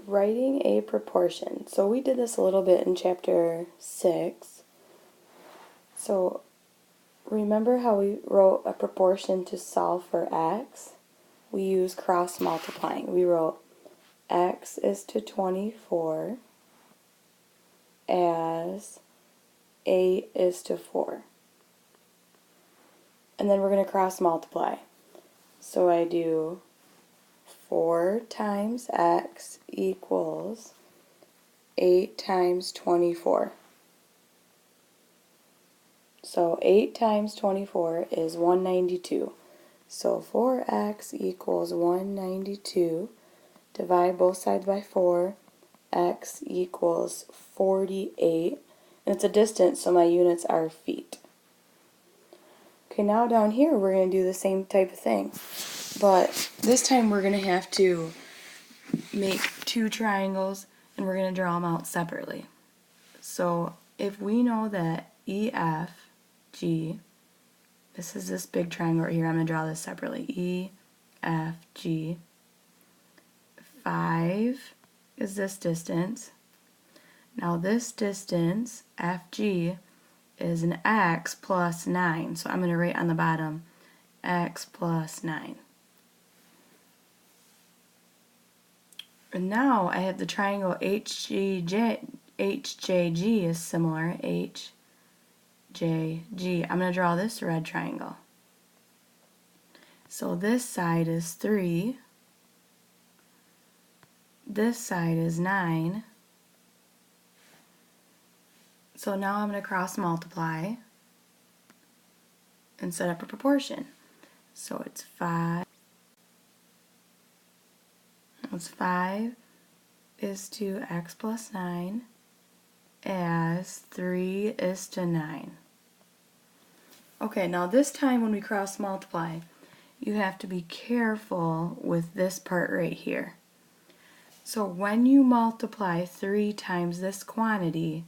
writing a proportion. So we did this a little bit in chapter 6. So remember how we wrote a proportion to solve for x? We use cross multiplying. We wrote x is to 24 as 8 is to 4. And then we're going to cross multiply. So I do 4 times x equals 8 times 24. So 8 times 24 is 192. So 4x equals 192. Divide both sides by 4. X equals 48. And it's a distance, so my units are feet. Okay, now down here we're going to do the same type of thing. But this time we're going to have to make two triangles and we're going to draw them out separately. So if we know that EFG, this is this big triangle right here, I'm going to draw this separately. EFG, 5 is this distance. Now this distance, FG, is an x plus 9. So I'm going to write on the bottom x plus 9. And now I have the triangle HJG is similar. HJG. I'm going to draw this red triangle. So this side is 3. This side is 9. So now I'm going to cross multiply and set up a proportion. So it's 5. It's 5 is to x plus 9 as 3 is to 9. Okay, now this time when we cross multiply, you have to be careful with this part right here. So when you multiply 3 times this quantity,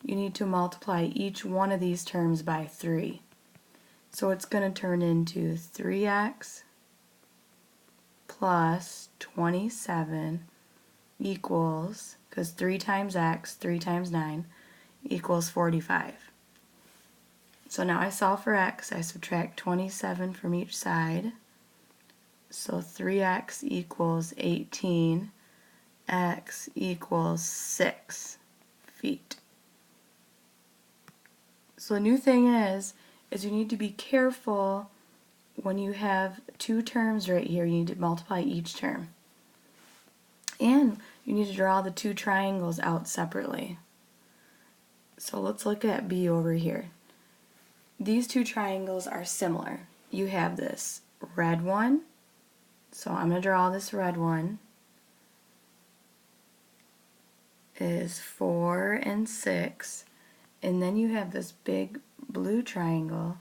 you need to multiply each one of these terms by 3. So it's going to turn into 3x plus 27 equals, because 3 times x, 3 times 9, equals 45. So now I solve for x, I subtract 27 from each side. So 3x equals 18, x equals 6 feet. So the new thing is you need to be careful when you have two terms right here. You need to multiply each term. And you need to draw the two triangles out separately. So let's look at B over here. These two triangles are similar. You have this red one. So I'm going to draw this red one. Is 4 and 6. And then you have this big blue triangle.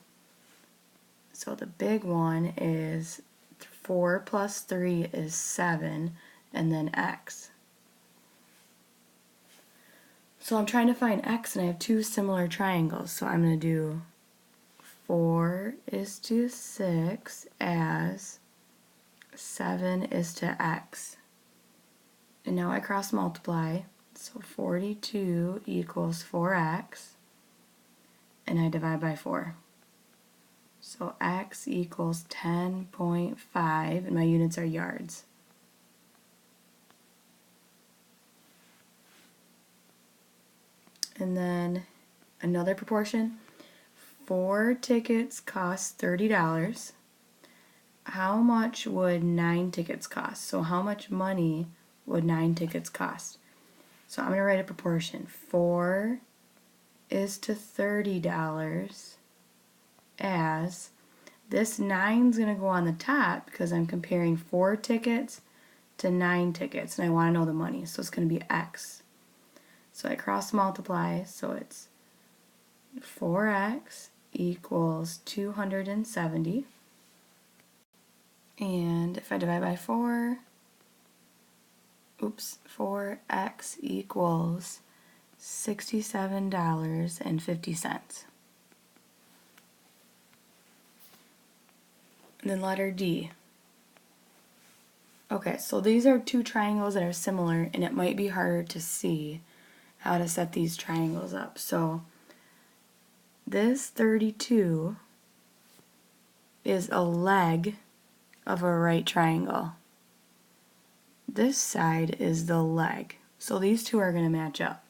So the big one is 4 plus 3 is 7, and then x. So I'm trying to find x, and I have two similar triangles. So I'm going to do 4 is to 6 as 7 is to x. And now I cross multiply. So 42 equals 4x, and I divide by 4. So x equals 10.5, and my units are yards. And then another proportion, 4 tickets cost $30. How much would 9 tickets cost? So how much money would 9 tickets cost? So I'm going to write a proportion. 4 is to $30 as, this 9 is going to go on the top because I'm comparing 4 tickets to 9 tickets, and I want to know the money. So it's going to be x. So I cross multiply, so it's 4x equals 270. And if I divide by 4, 4x equals $67.50. And then letter D. Okay, so these are two triangles that are similar, and it might be harder to see how to set these triangles up. So this 32 is a leg of a right triangle. This side is the leg. So these two are going to match up.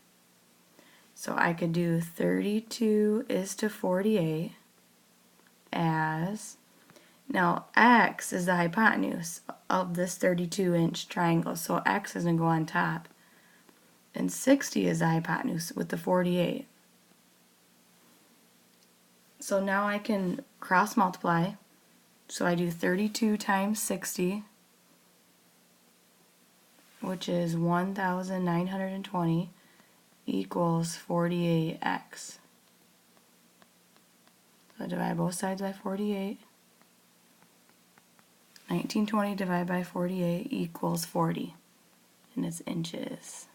So I could do 32 is to 48 as, now x is the hypotenuse of this 32-inch triangle, so x is going to go on top. And 60 is the hypotenuse with the 48. So now I can cross multiply. So I do 32 times 60, which is 1,920, equals 48x. So I divide both sides by 48. 1920 divided by 48 equals 40, and it's inches.